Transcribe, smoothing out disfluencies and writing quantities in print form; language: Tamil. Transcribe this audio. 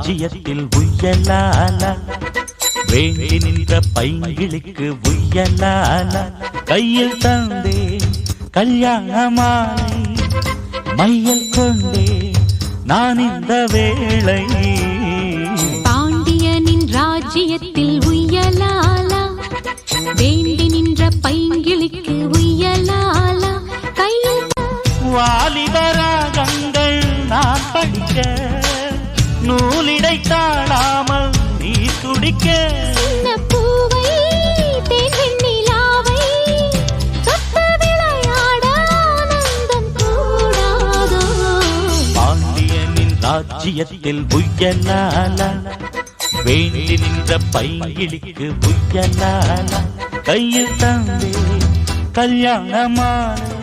ராஜ்யத்தில் உய்யலால வேண்டி நின்ற பைங்கிளுக்கு உய்யலால கையில் தந்தே கல்யாண மாலை மையல் கொண்டே நான் இந்த வேளை பாண்டியனின் ராஜ்யத்தில் உய்யலாலா வேண்டி நின்ற பைங்கிளுக்கு உய்யலாலா கையில் வாலிபராகங்கள் நான் படிக்க நூலிடை தாழாமல் நீ துடிக்க பூவை தேன் நிலாவை தொட்ட விளையாட ஆனந்தம் கூடாதோ பாண்டியனின் ராஜ்யத்தில் உய்யலால வேண்டி நின்ற பைங்கிளுக்கு உய்யலால கையில் தந்தே கல்யாண மாலை